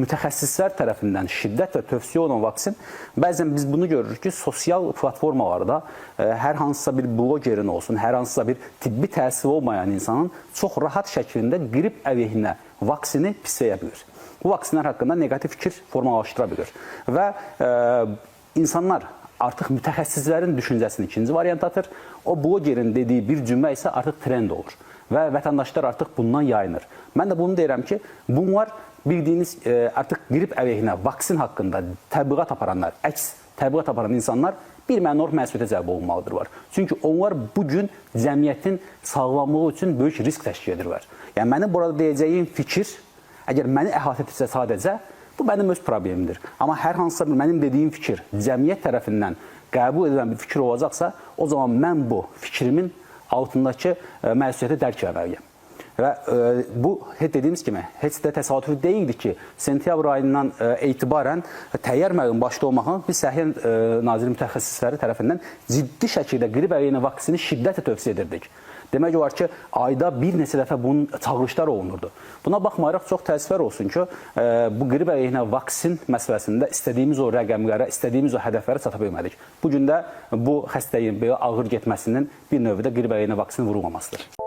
Mütəxəssislər tərəfindən şiddətlə tövsiyə olunan vaksin, bəzən biz bunu görürük ki, sosial platformalarda hər hansısa bir blogerin olsun, hər hansısa bir tibbi təsiri olmayan insanın çox rahat şəkildə qrip əleyhinə vaksini pisləyə bilir. Bu vaksinlər haqqında negativ fikir formalaşdıra bilir və insanlar artıq mütəxəssislərin düşüncəsini ikinci variant atır. O blogerin dediyi bir cümlə isə artıq trend olur və vətəndaşlar artıq bundan yayınır. Mən də bunu deyirəm ki, bunlar bildiyiniz artıq qrip əleyhinə vaksin haqqında təbliğat aparanlar, əks təbliğat aparan insanlar bir mənor məsuliyyətə cəlb olunmalıdırlar. Çünki onlar bugün cəmiyyətin sağlamlığı üçün böyük risk təşkil edirlər. Yəni, mənim burada deyəcəyim fikir, əgər məni əhatə etsə sadəcə, bu mənim öz problemimdir. Amma hər hansısa bir mənim dediyim fikir cəmiyyət tərəfindən qəbul edilən bir fikir olacaqsa, o zaman mən bu fikrimin altındakı məsuliyyəti dərk etməliyəm. Və bu, dediyimiz kimi, heç də təsadüfi deyildi ki, sentyabr ayından etibarən təyyar müəllim başda olmaqla biz Səhiyyə Naziri mütəxəssisləri tərəfindən ciddi şəkildə qrip əleyhinə vaksini şiddətlə tövsiyə edirdik. Demək olar ki, ayda bir neçə dəfə bunun çağırışlar olunurdu. Buna baxmayaraq çox təəssüflər olsun ki, bu qrip əleyhinə vaksin məsələsində istədiyimiz o rəqəmlərə, istədiyimiz o hədəflərə çata bilmədik. Bugün də bu xəstəyin belə ağır getməsinin bir növü də qrip əleyhinə vaksini vurulmamasıdır.